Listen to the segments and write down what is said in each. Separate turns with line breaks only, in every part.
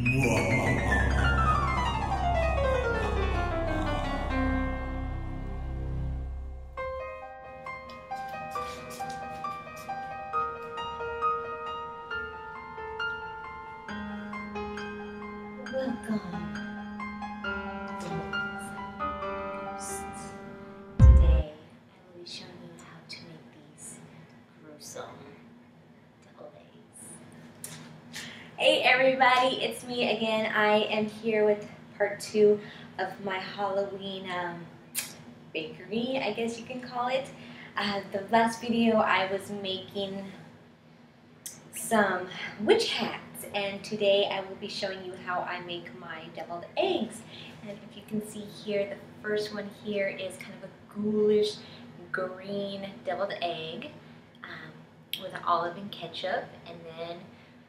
Welcome, ghosts. Today I will be showing you how to make these gruesome deviled eggs. Hey everybody, it's me again. I am here with part 2 of my Halloween bakery, I guess you can call it. The last video I was making some witch hats, and today I will be showing you how I make my deviled eggs. And if you can see here, the first one here is kind of a ghoulish green deviled egg with olive and ketchup, and then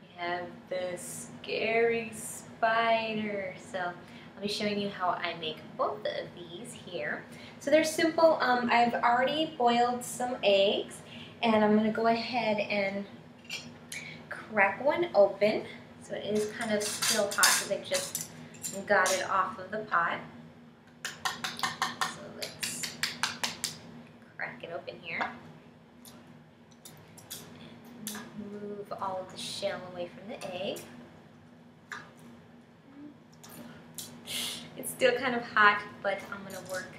we have the scary spider. So I'll be showing you how I make both of these here. So they're simple. I've already boiled some eggs, and I'm going to go ahead and crack one open. So it is kind of still hot because I just got it off of the pot. So let's crack it open here. And move all of the shell away from the egg. It's still kind of hot, but I'm going to work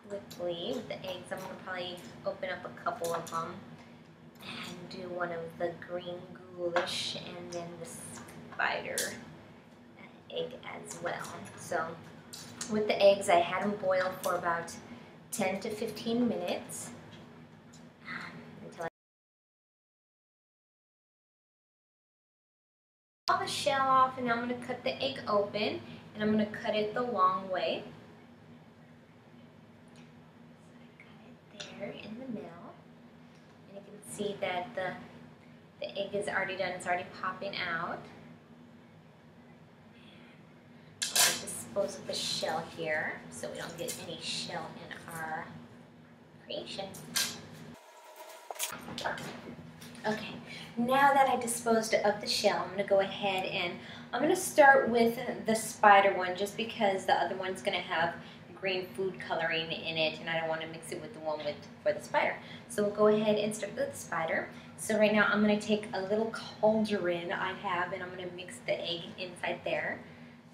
quickly with the eggs. I'm going to probably open up a couple of them and do one of the green ghoulish and then the spider egg as well. So with the eggs, I had them boil for about 10 to 15 minutes until I all the shell off, and now I'm going to cut the egg open, and I'm going to cut it the long way. So I cut it there in the middle. And you can see that the egg is already done, it's already popping out. I'll dispose of the shell here so we don't get any shell in our creation. Okay, now that I disposed of the shell, I'm going to go ahead and I'm going to start with the spider one, just because the other one's going to have green food coloring in it, and I don't want to mix it with the one for the spider. So we'll go ahead and start with the spider. So right now I'm going to take a little cauldron I have, and I'm going to mix the egg inside there.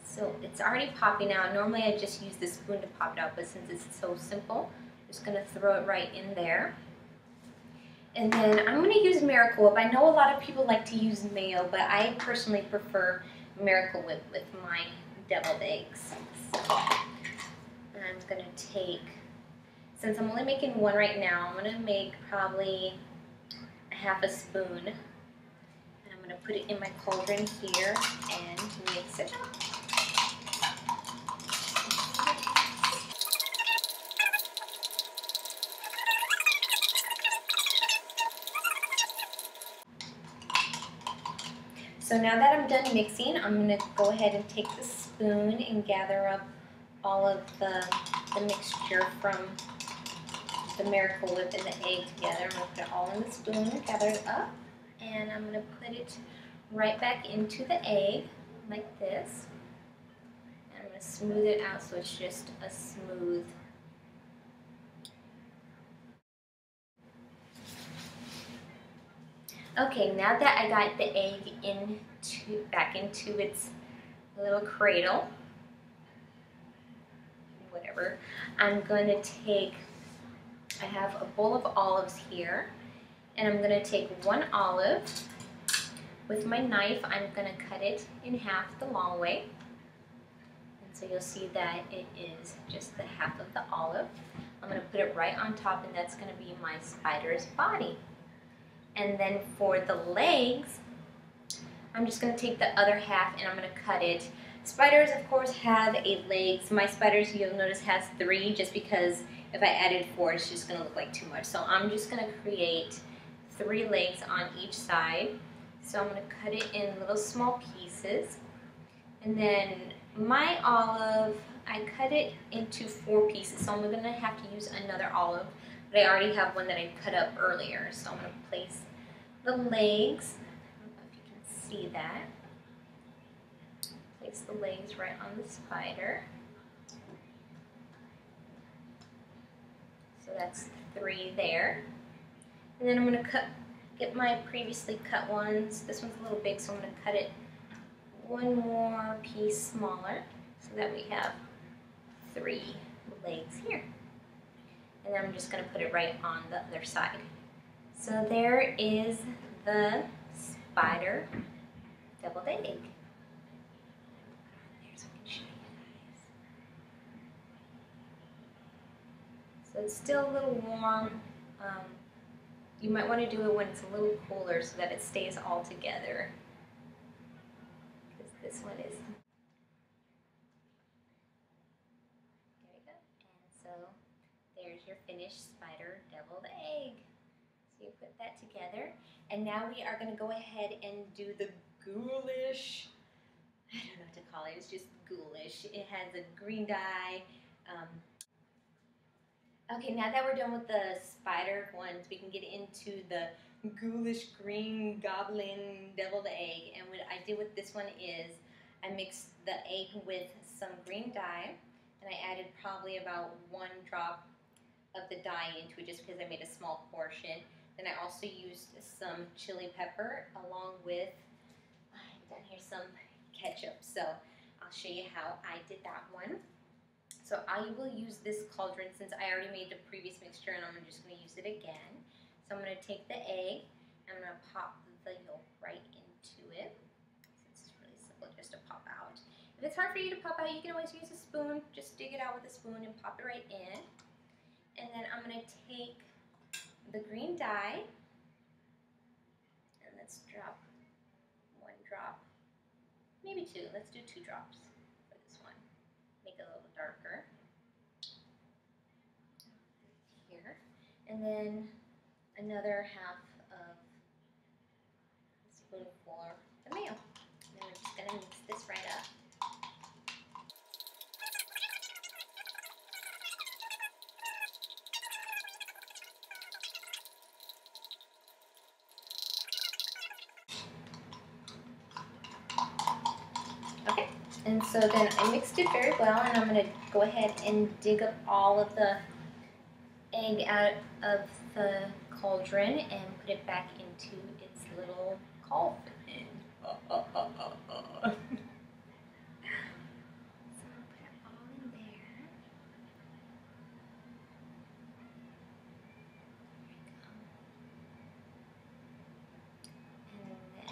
So it's already popping out. Normally I just use the spoon to pop it out, but since it's so simple, I'm just going to throw it right in there. And then I'm going to use Miracle Whip. I know a lot of people like to use mayo, but I personally prefer Miracle Whip with my deviled eggs. So I'm going to take, since I'm only making one right now, I'm going to make probably a half a spoon. And I'm going to put it in my cauldron here and mix it. So now that I'm done mixing, I'm going to go ahead and take the spoon and gather up all of the mixture from the Miracle Whip and the egg together. I'm going to put it all in the spoon, gather it up, and I'm going to put it right back into the egg like this. And I'm going to smooth it out so it's just a smooth . Okay, now that I got the egg back into its little cradle, whatever, I'm going to take, I have a bowl of olives here, and I'm going to take one olive. With my knife, I'm going to cut it in half the long way. And so you'll see that it is just the half of the olive. I'm going to put it right on top, and that's going to be my spider's body. And then for the legs, I'm just going to take the other half and I'm going to cut it. Spiders, of course, have 8 legs. My spiders, you'll notice, has 3, just because if I added 4, it's just going to look like too much. So I'm just going to create 3 legs on each side. So I'm going to cut it in little small pieces. And then my olive, I cut it into 4 pieces. So I'm going to have to use another olive. But I already have one that I cut up earlier. So I'm going to place the legs. I don't know if you can see that. place the legs right on the spider. So that's 3 there. And then I'm going to get my previously cut ones. This one's a little big, so I'm going to cut it one more piece smaller so that we have 3 legs here. And then I'm just going to put it right on the other side. So there is the spider deviled egg. There so I can show you guys. So it's still a little warm. You might want to do it when it's a little cooler so that it stays all together. Because this one is. There we go. And so there's your finished spider deviled egg. So you put that together. And now we are going to go ahead and do the ghoulish. I don't know what to call it. It's just ghoulish. It has a green dye. Okay, now that we're done with the spider ones, we can get into the ghoulish green goblin deviled egg. And what I did with this one is I mixed the egg with some green dye, and I added probably about 1 drop of the dye into it just because I made a small portion. Then I also used some chili pepper along with, I've done here some ketchup. So I'll show you how I did that one. So I will use this cauldron since I already made the previous mixture, and I'm just going to use it again. So I'm going to take the egg and I'm going to pop the yolk right into it. Since it's really simple just to pop out. If it's hard for you to pop out, you can always use a spoon. Just dig it out with a spoon and pop it right in. And then I'm going to take the green dye and let's drop 1 drop, maybe 2. Let's do 2 drops. Make it a little darker here, and then another half of a spoon for the mayo. And I'm just going to mix this right up. Okay. And so then I mixed it very well, and I'm going to go ahead and dig up all of the egg out of the cauldron and put it back into its little cauldron. So I'll put it all in there.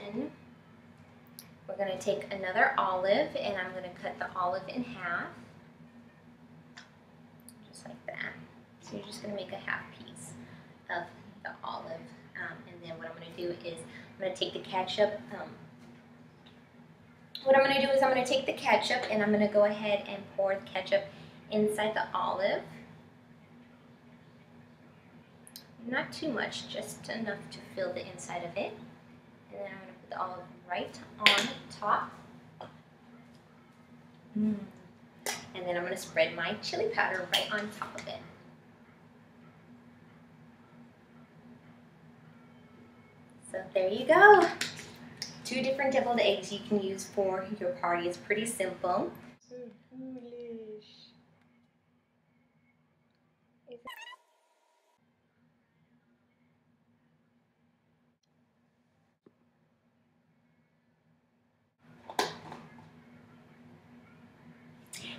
And then we're going to take another olive, and I'm going to cut the olive in half, just like that. So you're just going to make a half piece of the olive, and then what I'm going to do is I'm going to take the ketchup. What I'm going to do is I'm going to take the ketchup, and I'm going to go ahead and pour the ketchup inside the olive. Not too much, just enough to fill the inside of it. And then I'm going to put the olive right on top. And then I'm going to spread my chili powder right on top of it. So there you go. 2 different deviled eggs you can use for your party. It's pretty simple. So foolish.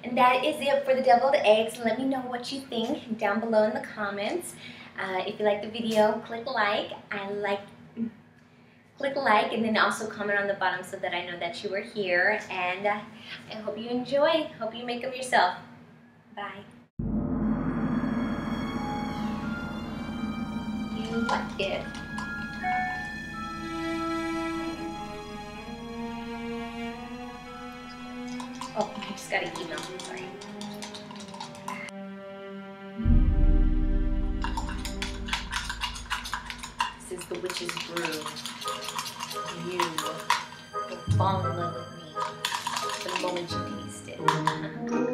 And that is it for the deviled eggs. Let me know what you think down below in the comments. If you like the video, click like. Click like, and then also comment on the bottom so that I know that you were here. And I hope you enjoy. Hope you make them yourself. Bye. You like it. Oh, I just got an email. Sorry. This is the witch's brew. You will fall in love with me the moment you taste it.